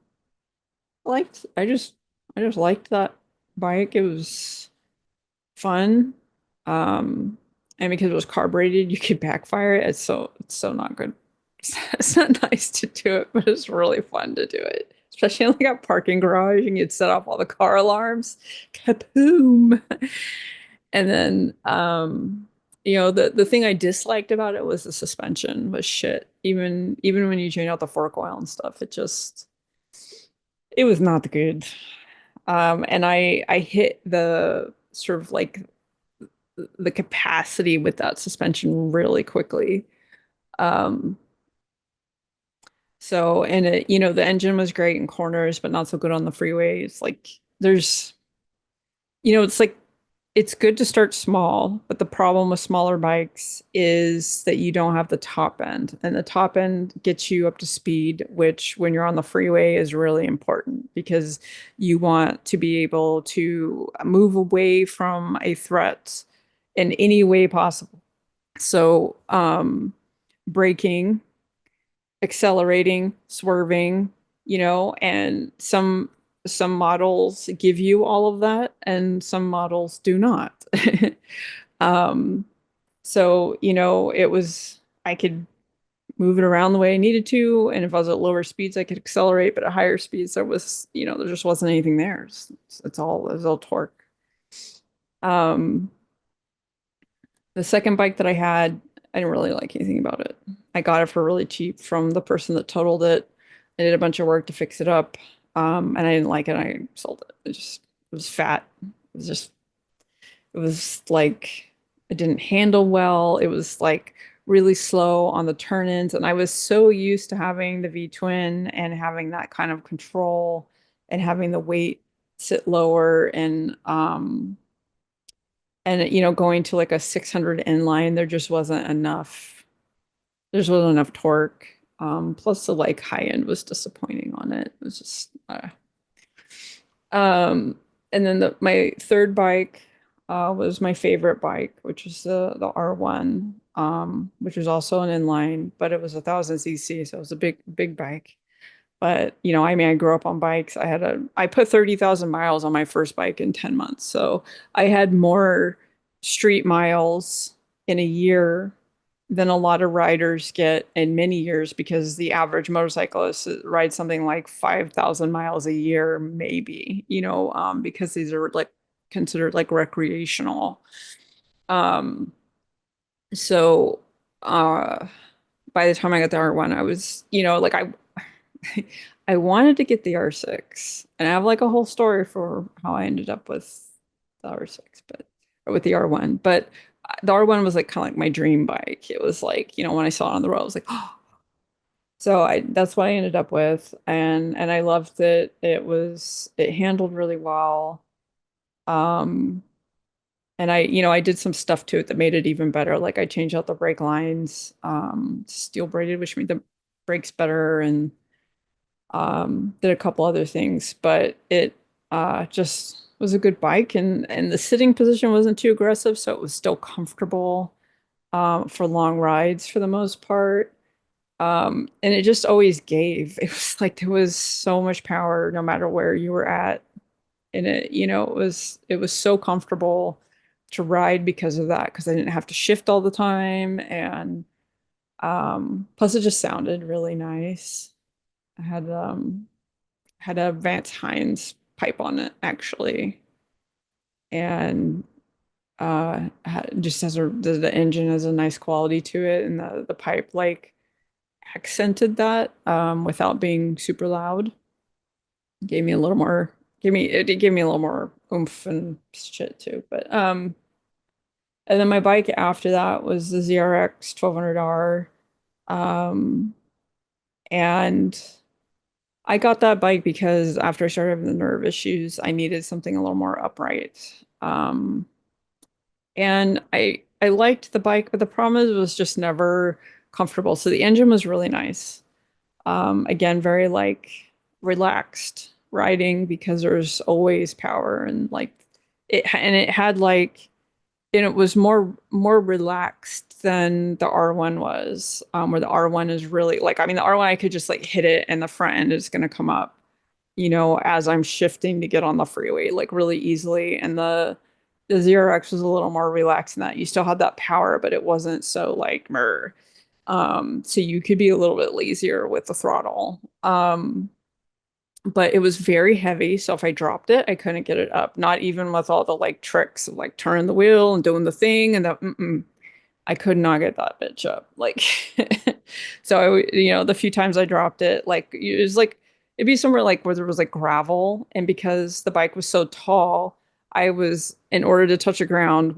liked I just liked that bike. It was fun. Um, and because it was carbureted, you could backfire it. It's so not good. It's not nice to do it, but it's really fun to do it. Especially in like a parking garage and you'd set off all the car alarms. Kaboom. And then the thing I disliked about it was the suspension was shit. Even when you change out the fork oil and stuff, it was not good. And I hit the sort of like the capacity with that suspension really quickly. Um, and the engine was great in corners, but not so good on the freeways. Like there's It's like it's good to start small, but the problem with smaller bikes is that you don't have the top end, and the top end gets you up to speed, which when you're on the freeway is really important because you want to be able to move away from a threat in any way possible. So, braking, accelerating, swerving, and some models give you all of that and some models do not. Um, so, it was I could move it around the way I needed to, and if I was at lower speeds, I could accelerate, but at higher speeds there just wasn't anything there. It's all torque. Um, the second bike that I had, I didn't really like anything about it. I got it for really cheap from the person that totaled it. I did a bunch of work to fix it up, and I didn't like it. I sold it. It was fat. It was like it didn't handle well. It was like really slow on the turn-ins, and I was so used to having the V-twin and having that kind of control and having the weight sit lower and going to like a 600 inline, there just wasn't enough torque. Plus the like high end was disappointing on it. It was just um and then my third bike was my favorite bike, which is the R1, which was also an inline, but it was 1,000 cc, so it was a big bike. But, I mean, I grew up on bikes. I put 30,000 miles on my first bike in 10 months. So I had more street miles in a year than a lot of riders get in many years because the average motorcyclist rides something like 5,000 miles a year, maybe, because these are like considered like recreational. Um, so, uh, by the time I got the R1, I was, like I wanted to get the R6, and I have like a whole story for how I ended up with the R6, but or with the R1. But the R1 was like kind of like my dream bike. It was like, when I saw it on the road, I was like, oh. So I that's what I ended up with, and I loved it. It handled really well. Um, and I did some stuff to it that made it even better. Like I changed out the brake lines, steel braided, which made the brakes better, and did a couple other things, but it just was a good bike, and the sitting position wasn't too aggressive, so it was still comfortable for long rides for the most part. And it just always gave. It was like there was so much power no matter where you were at in it. It was so comfortable to ride because of that, because I didn't have to shift all the time, and plus it just sounded really nice. I had a Vance Hines pipe on it actually, and just has the engine has a nice quality to it, and the pipe like accented that without being super loud. Gave me a little more, it gave me a little more oomph and shit too. But and then my bike after that was the ZRX 1200R, um, and I got that bike because after I started having the nerve issues, I needed something a little more upright. And I liked the bike, but the problem is it was just never comfortable. So the engine was really nice. Again, very like relaxed riding because there's always power, it had like, and it was more relaxed than the R1 was, where the R1 is really like, I mean, the R1 I could just like hit it and the front end is going to come up, as I'm shifting to get on the freeway, like really easily. And the Zero X was a little more relaxed in that you still had that power, but it wasn't so like mer. So you could be a little bit lazier with the throttle. But it was very heavy, so if I dropped it, I couldn't get it up. Not even with all the like tricks of like turning the wheel and doing the thing and I could not get that bitch up. Like, so the few times I dropped it, like it was like it'd be somewhere like where there was like gravel, and because the bike was so tall, in order to touch the ground,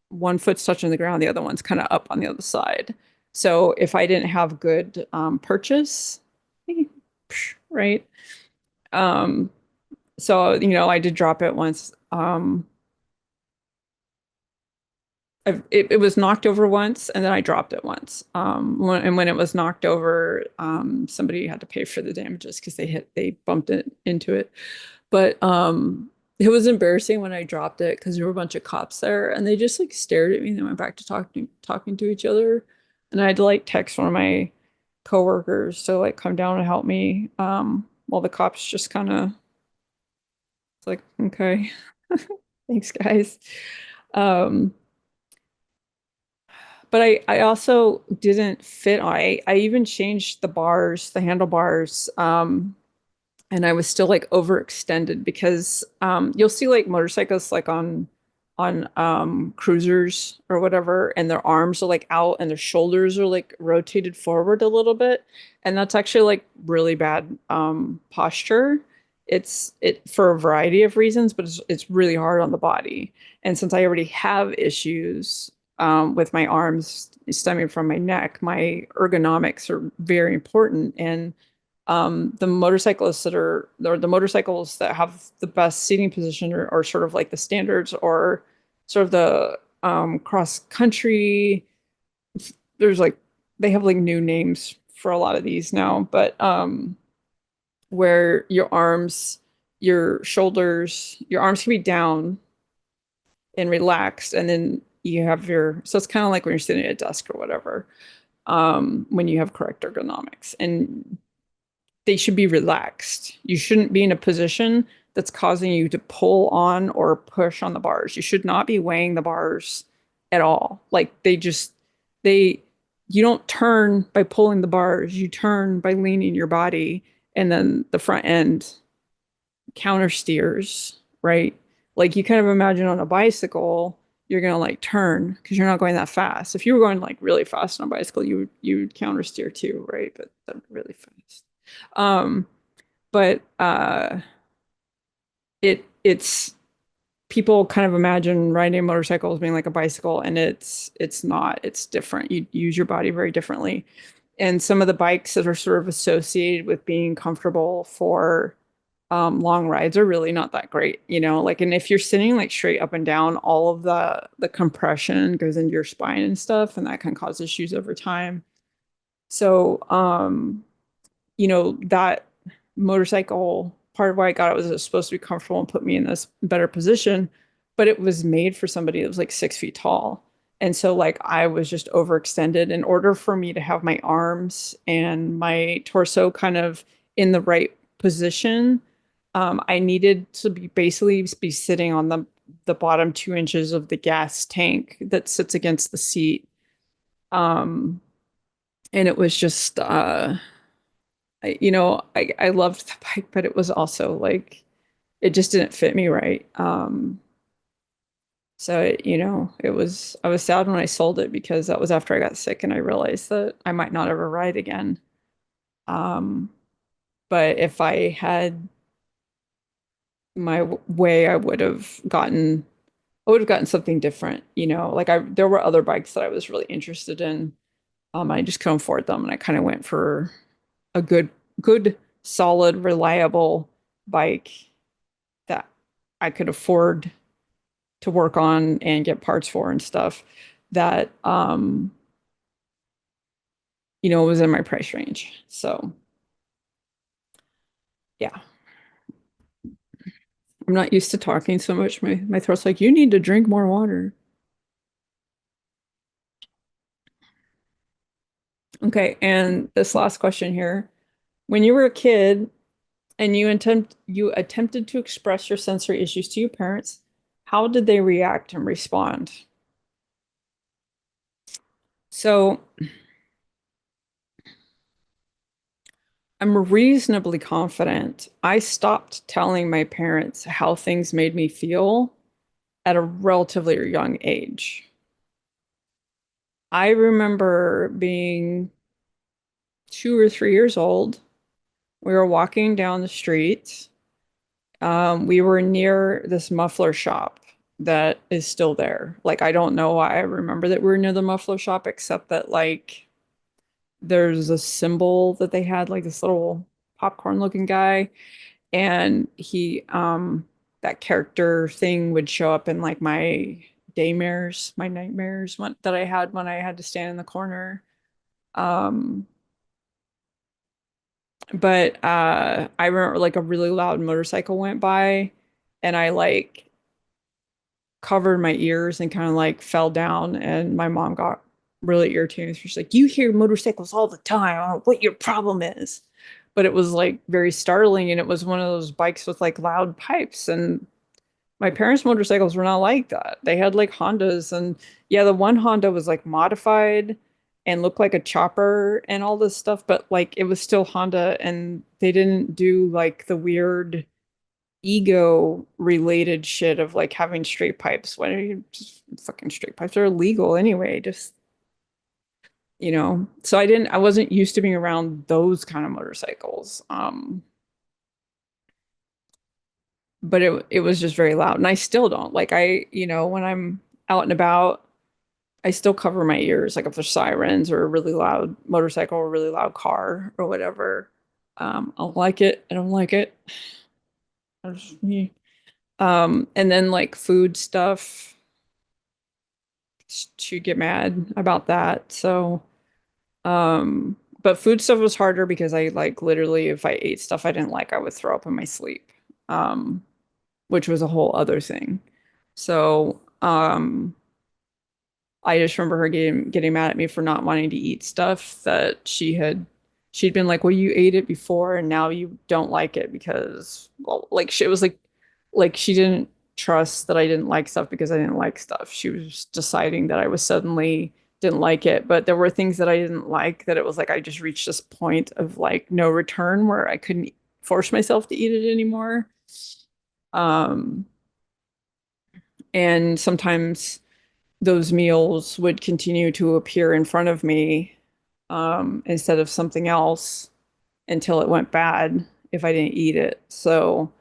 one foot's touching the ground, the other one's kind of up on the other side. So if I didn't have good purchase, right? Um, So, I did drop it once. It was knocked over once, and then I dropped it once. And when it was knocked over, somebody had to pay for the damages because they bumped it into it. But it was embarrassing when I dropped it because there were a bunch of cops there, and they just like stared at me and they went back to talking to each other. And I had to like text one of my coworkers to like come down and help me. While the cops just kind of it's like, okay, thanks, guys. Um, but I also didn't fit. I even changed the bars, the handlebars. And I was still like overextended because you'll see like motorcyclists like on cruisers or whatever, and their arms are like out and their shoulders are like rotated forward a little bit, and that's actually like really bad posture. It for a variety of reasons, but it's really hard on the body. And since I already have issues with my arms stemming from my neck, my ergonomics are very important. And the motorcyclists that are or the motorcycles that have the best seating position are sort of like the standards or sort of the cross country. There's like they have like new names for a lot of these now, but where your arms, your shoulders, your arms can be down and relaxed, and then you have your so it's kind of like when you're sitting at a desk or whatever, when you have correct ergonomics. And they should be relaxed. You shouldn't be in a position that's causing you to pull on or push on the bars. You should not be weighing the bars at all. Like they, you don't turn by pulling the bars. You turn by leaning your body, and then the front end counter steers, right? Like you kind of imagine on a bicycle, you're gonna like turn because you're not going that fast. If you were going like really fast on a bicycle, you would counter steer too, right? But not really fast. Um, but it's people kind of imagine riding a motorcycle as being like a bicycle, and it's not. It's different. You use your body very differently. And some of the bikes that are sort of associated with being comfortable for long rides are really not that great, like, and if you're sitting like straight up and down, all of the compression goes into your spine and stuff, and that can cause issues over time. So that motorcycle, part of why I got it was supposed to be comfortable and put me in this better position, but it was made for somebody that was like 6 feet tall. And so like I was just overextended. In order for me to have my arms and my torso kind of in the right position, I needed to be basically be sitting on the bottom 2 inches of the gas tank that sits against the seat. Um, and it was just I loved the bike, but it was also like it just didn't fit me right. I was sad when I sold it because that was after I got sick and I realized that I might not ever ride again. Um, but if I had my way, I would have gotten something different, like there were other bikes that I was really interested in. I just couldn't afford them, and I kind of went for a good, solid, reliable bike that I could afford to work on and get parts for and stuff that was in my price range. So yeah, I'm not used to talking so much. My throat's like, you need to drink more water. Okay, and this last question here. When you were a kid and you attempted to express your sensory issues to your parents, how did they react and respond? So I'm reasonably confident I stopped telling my parents how things made me feel at a relatively young age. I remember being 2 or 3 years old. We were walking down the street. We were near this muffler shop that is still there. Like, I don't know why I remember that we were near the muffler shop, except that, like, there's a symbol that they had, like this little popcorn looking guy. And that character thing would show up in like my daymares, my nightmares that I had when I had to stand in the corner. Um, but I remember like a really loud motorcycle went by and I like covered my ears and kind of like fell down and my mom got really irritated. She's like, "You hear motorcycles all the time. I don't know what your problem is." But it was like very startling and it was one of those bikes with like loud pipes and my parents' motorcycles were not like that. They had like Hondas and yeah, the one Honda was like modified and looked like a chopper and all this stuff, but like it was still Honda and they didn't do like the weird ego related shit of like having straight pipes. Why are you just fucking straight pipes are illegal anyway? Just, so I wasn't used to being around those kind of motorcycles. But it was just very loud and I still don't like when I'm out and about I still cover my ears like if there's sirens or a really loud motorcycle or a really loud car or whatever. I don't like it. I don't like it. I just, yeah. And then like food stuff, she'd get mad about that. So, but food stuff was harder because I like literally if I ate stuff I didn't like, I would throw up in my sleep. Um, which was a whole other thing. So, I just remember her getting mad at me for not wanting to eat stuff that she'd been like, well, you ate it before and now you don't like it because well, like she it was like she didn't trust that I didn't like stuff because I didn't like stuff. She was deciding that I was suddenly didn't like it, but there were things that I didn't like that it was like I just reached this point of like no return where I couldn't force myself to eat it anymore. Um, and sometimes those meals would continue to appear in front of me instead of something else until it went bad if I didn't eat it. So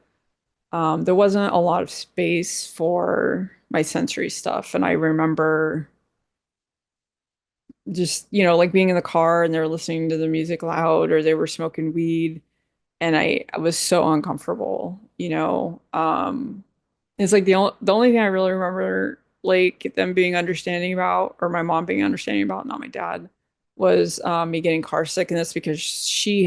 there wasn't a lot of space for my sensory stuff. And I remember just, like being in the car and they're listening to the music loud or they were smoking weed. And I was so uncomfortable, It's like the only thing I really remember like them being understanding about or my mom being understanding about, not my dad, was me getting car sick and that's because she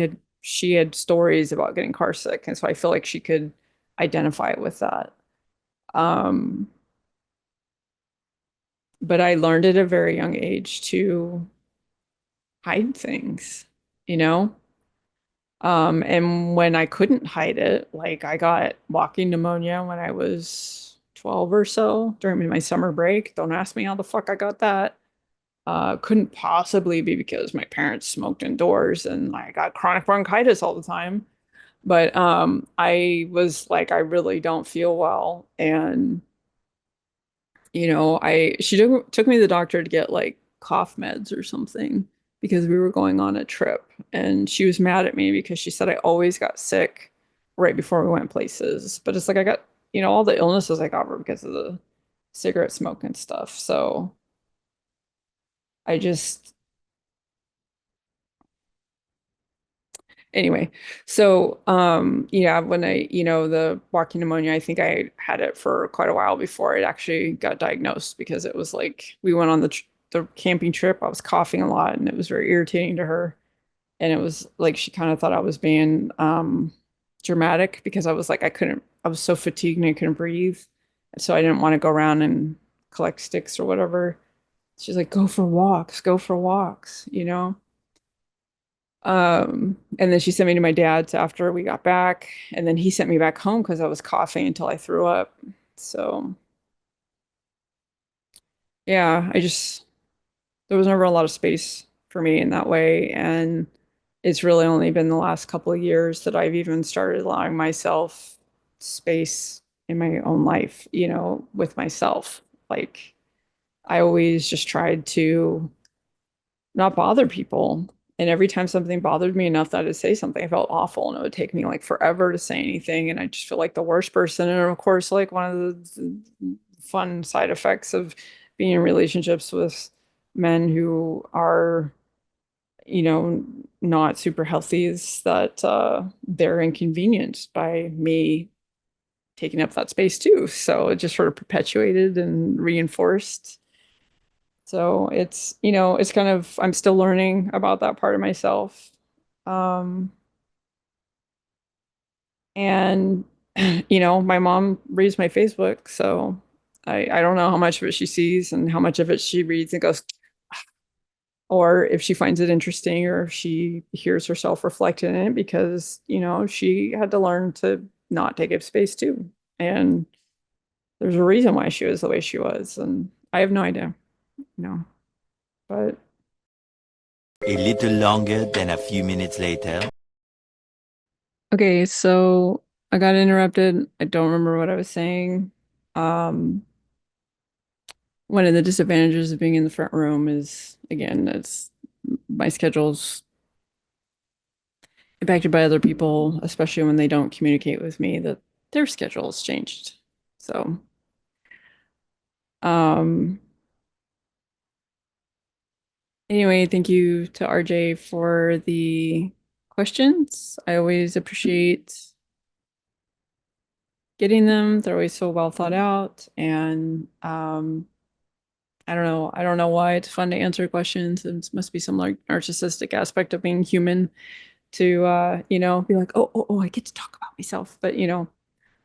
had stories about getting car sick and so I feel like she could identify with that. Um, but I learned at a very young age to hide things, you know? And when I couldn't hide it, like I got walking pneumonia when I was 12 or so during my summer break. Don't ask me how the fuck I got that. Couldn't possibly be because my parents smoked indoors and I got chronic bronchitis all the time. But I was like, I really don't feel well. And I she took me to the doctor to get like cough meds or something because we were going on a trip and she was mad at me because she said I always got sick right before we went places. But it's like I got, all the illnesses I got were because of the cigarette smoke and stuff. So I just anyway, so yeah, when the walking pneumonia, I think I had it for quite a while before it actually got diagnosed because it was like we went on the camping trip. I was coughing a lot and it was very irritating to her. And it was like she kind of thought I was being dramatic because I was like I was so fatigued and I couldn't breathe. And so I didn't want to go around and collect sticks or whatever. She's like, go for walks. And then she sent me to my dad's after we got back, and then he sent me back home because I was coughing until I threw up. So yeah, there was never a lot of space for me in that way, and it's really only been the last couple of years that I've even started allowing myself space in my own life, with myself. Like I always just tried to not bother people. And every time something bothered me enough that I'd say something, I felt awful. And it would take me like forever to say anything. And I just feel like the worst person. And of course, like one of the fun side effects of being in relationships with men who are, not super healthy is that they're inconvenienced by me taking up that space too. So it just sort of perpetuated and reinforced. So it's kind of, I'm still learning about that part of myself. Um, and, my mom reads my Facebook, so I don't know how much of it she sees and how much of it she reads and goes, or if she finds it interesting or if she hears herself reflected in it because, she had to learn to not take up space too. And there's a reason why she was the way she was. And I have no idea, but A little longer than a few minutes later. okay, so I got interrupted. I don't remember what I was saying. Um, One of the disadvantages of being in the front room is, again, it's my schedule's impacted by other people, especially when they don't communicate with me that their schedule has changed. So, um, anyway, thank you to RJ for the questions. I always appreciate getting them. They're always so well thought out. And I don't know. I don't know why it's fun to answer questions. It must be some like narcissistic aspect of being human to be like, oh, I get to talk about myself. But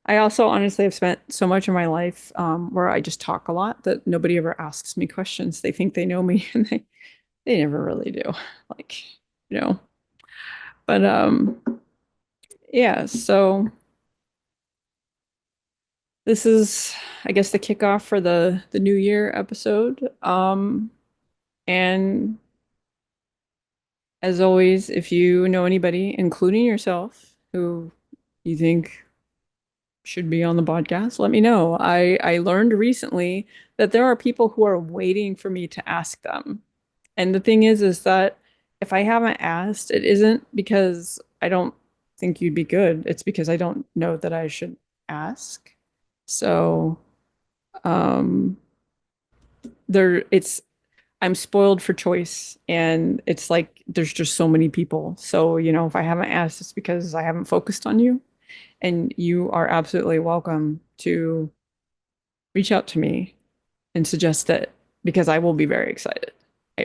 I also honestly have spent so much of my life where I just talk a lot that nobody ever asks me questions. They think they know me and they never really do. Like, you know. But yeah, so this is I guess the kickoff for the New Year episode. And as always, if you know anybody, including yourself, who you think should be on the podcast, let me know. I learned recently that there are people who are waiting for me to ask them. And the thing is that if I haven't asked, it isn't because I don't think you'd be good. It's because I don't know that I should ask. So, um, it's I'm spoiled for choice, and it's like there's just so many people. So, if I haven't asked, it's because I haven't focused on you, and you are absolutely welcome to reach out to me and suggest it because I will be very excited.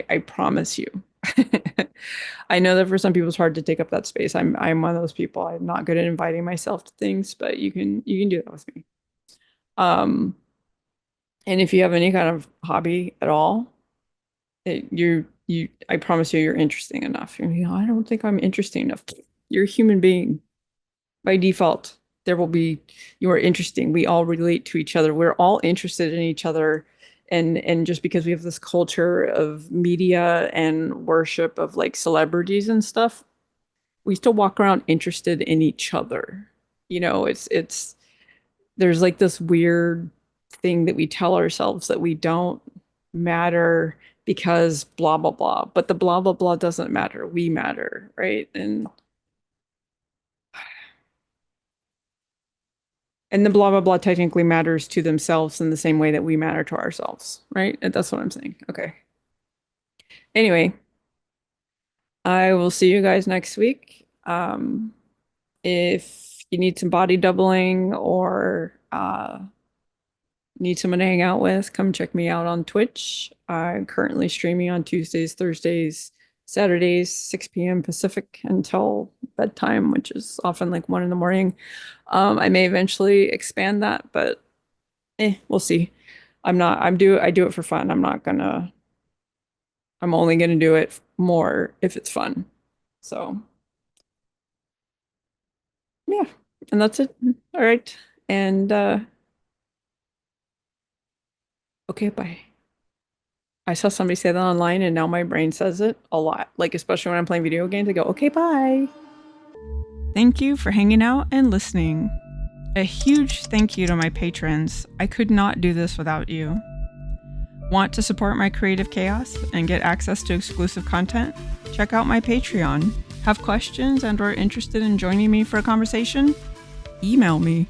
I promise you. I know that for some people it's hard to take up that space. I'm one of those people. I'm not good at inviting myself to things, but you can do that with me. Um, and if you have any kind of hobby at all, I promise you're interesting enough. I don't think I'm interesting enough. You're a human being by default. There will be You are interesting. We all relate to each other. We're all interested in each other. And just because we have this culture of media and worship of like celebrities and stuff, we still walk around interested in each other. It's there's like this weird thing that we tell ourselves that we don't matter because blah blah blah, but the blah blah blah doesn't matter. We matter, right? And the blah blah blah technically matters to themselves in the same way that we matter to ourselves, right? And that's what I'm saying. Okay. Anyway, I will see you guys next week. If you need some body doubling or need someone to hang out with, come check me out on Twitch. I'm currently streaming on Tuesdays, Thursdays, Saturdays, 6 p.m. Pacific until bedtime, which is often like 1 in the morning. I may eventually expand that, but we'll see. I do it for fun. I'm only gonna do it more if it's fun. So yeah, and that's it. All right. And okay, bye. I saw somebody say that online and now my brain says it a lot. Like, especially when I'm playing video games, I go, okay, bye. Thank you for hanging out and listening. A huge thank you to my patrons. I could not do this without you. Want to support my creative chaos and get access to exclusive content? Check out my Patreon. Have questions and/or interested in joining me for a conversation? Email me.